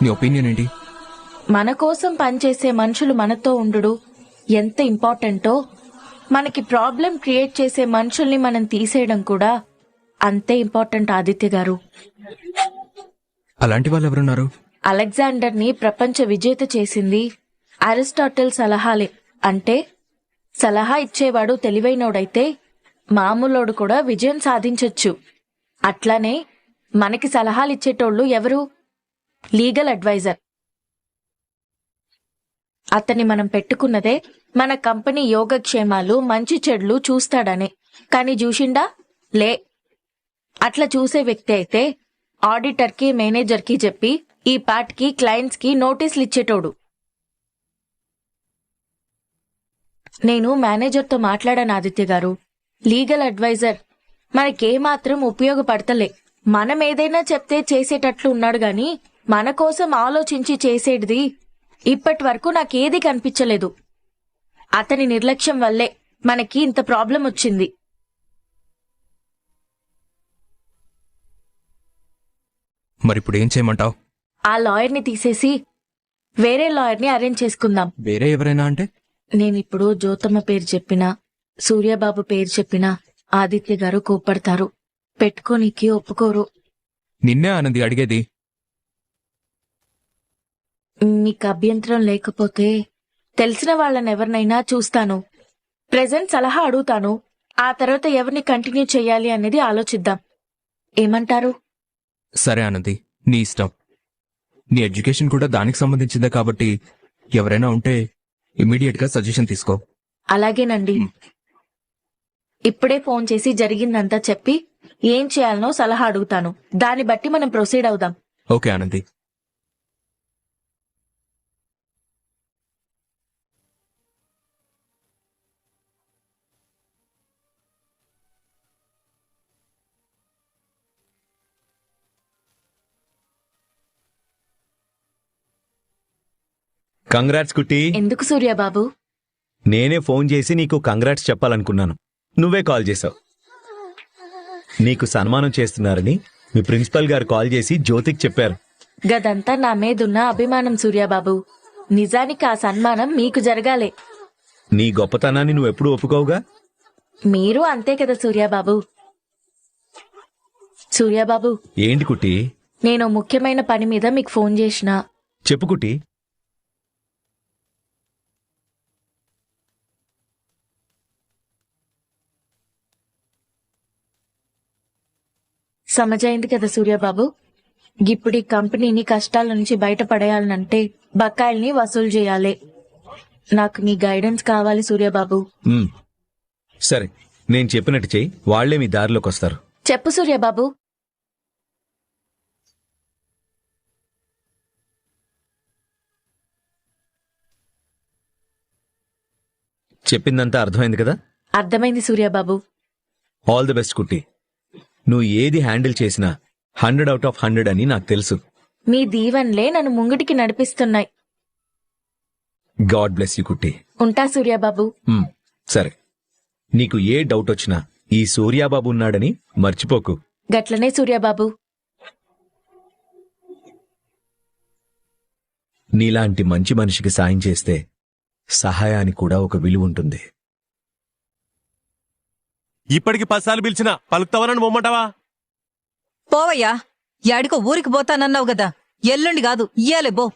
నీ ఒపీనియన్ ఏంటి? మన కోసం పనిచేసే మనుషులు మనతో ఉండు ఎంత ఇంపార్టెంటో, మనకి ప్రాబ్లం క్రియేట్ చేసే మనుషుల్ని మనం తీసేయడం కూడా అంతే ఇంపార్టెంట్ ఆదిత్య గారు. అలాంటి వాళ్ళు ఎవరున్నారు? అలెగ్జాండర్ ని ప్రపంచ విజేత చేసింది అరిస్టాటిల్ సలహాలే. అంటే సలహా ఇచ్చేవాడు తెలివైనోడైతే మామూలోడు కూడా విజయం సాధించొచ్చు. అట్లానే మనకి సలహాలు ఇచ్చేటోళ్ళు ఎవరు? Legal adviser. అతన్ని మనం పెట్టుకున్నదే మన కంపెనీ యోగక్షేమాలు మంచి చెడులు చూస్తాడనే. కాని చూసిండా? లే. అట్లా చూసే వ్యక్తి అయితే ఆడిటర్ కి మేనేజర్ కి చెప్పి ఈ పార్ట్కి క్లయింట్స్ కి నోటీసులు ఇచ్చేటోడు. నేను మేనేజర్తో మాట్లాడాను ఆదిత్య గారు. లీగల్ అడ్వైజర్ మనకేమాత్రం ఉపయోగపడతలే. మనం ఏదైనా చెప్తే చేసేటట్లు ఉన్నాడు గాని మన కోసం ఆలోచించి చేసేటిది ఇప్పటి వరకు నాకేది కనిపించలేదు. అతని నిర్లక్ష్యం వల్లే మనకి ఇంత ప్రాబ్లం వచ్చింది. మరిప్పుడు ఏం చేయమంటావు? ఆ లాయర్ని తీసేసి వేరే లాయర్ని అరేంజ్ చేసుకుందాం. వేరే ఎవరైనా అంటే? నేనిప్పుడు జ్యోతమ్మ పేరు చెప్పినా, సూర్యబాబు పేరు చెప్పినా ఆదిత్య గారు కోప్పడతారు, పెట్టుకోనికి ఒప్పుకోరు. నిన్నే ఆనంది అడిగేది. మీకు అభ్యంతరం లేకపోతే తెలిసిన వాళ్ళనెవరినైనా చూస్తాను. ప్రెజెంట్ సలహా అడుగుతాను. ఆ తర్వాత ఎవరిని కంటిన్యూ చెయ్యాలి అనేది ఆలోచిద్దాం. ఏమంటారు? సరే ఆనంది, నీ ఇష్టం. నీ ఎడ్యుకేషన్ కూడా దానికి సంబంధించిందే కాబట్టి ఎవరైనా ఉంటే ఇమ్మీడియట్ గా సజెషన్ తీసుకో. అలాగేనండి. ఇప్పుడే ఫోన్ చేసి జరిగిందంతా చెప్పి ఏం చేయాలనో సలహా అడుగుతాను. దాన్ని బట్టి మనం ప్రొసీడ్ అవుదాం. ఓకే ఆనంది. కంగ్రాట్స్ కుట్టి. ఎందుకు సూర్యబాబు? నేనే ఫోన్ చేసి నీకు కంగ్రాట్స్ చెప్పాలనుకున్నాను. నువ్వే కాల్ చేశావు. నీకు సన్మానం చేస్తున్నారని మీ ప్రిన్సిపల్ గారు కాల్ చేసి జ్యోతికి చెప్పారు. గదంతా నా మీదున్న అభిమానం సూర్యబాబు. నిజానికి ఆ సన్మానం మీకు జరగాలే. నీ గొప్పతనాన్ని నువ్వెప్పుడు ఒప్పుకోవుగా. మీరు అంతే కదా సూర్యబాబు. సూర్యబాబు, ఏంటి కుట్టి? నేను ముఖ్యమైన పని మీద మీకు ఫోన్ చేసిన. చెప్పు కుట్టి. సమజైంది కదా సూర్యబాబు. ఇప్పుడు ఈ కంపెనీని కష్టాల నుంచి బయటపడేయాలనంటే బకాయిల్ని వసూలు చేయాలి. నాకు నీ గైడెన్స్ కావాలి సూర్యబాబు. సరే, నేను చెప్పినట్టు చెయ్యి. వాళ్లే మీ దారిలోకి వస్తారు. చెప్పు సూర్యబాబు. చెప్పిందంతా అర్థమైంది కదా? అర్థమైంది సూర్యబాబు. ఆల్ ది బెస్ట్ కుట్టి. నువ్వు ఏది హ్యాండిల్ చేసినా 100 out of 100 అని నాకు తెలుసు. మీ దీవెన్లే నన్ను ముంగిటికి నడిపిస్తున్నాయి. గాడ్ బ్లెస్ యూ కుట్టి. ఉంటా సూర్యబాబు. సరే, నీకు ఏ డౌట్ వచ్చినా ఈ సూర్యాబాబు ఉన్నాడని మర్చిపోకు. గట్లనే సూర్యబాబు. నీలాంటి మంచి మనిషికి సాయం చేస్తే సహాయానికి కూడా ఒక విలువ ఉంటుంది. ఇప్పటికి 10 సార్లు పిలిచినా పలుకుతావనని బొమ్మంటావా? పోవయ్యా, యాడికో ఊరికి పోతానన్నావు గదా, ఎల్లుండి కాదు ఇయ్యాలే బో.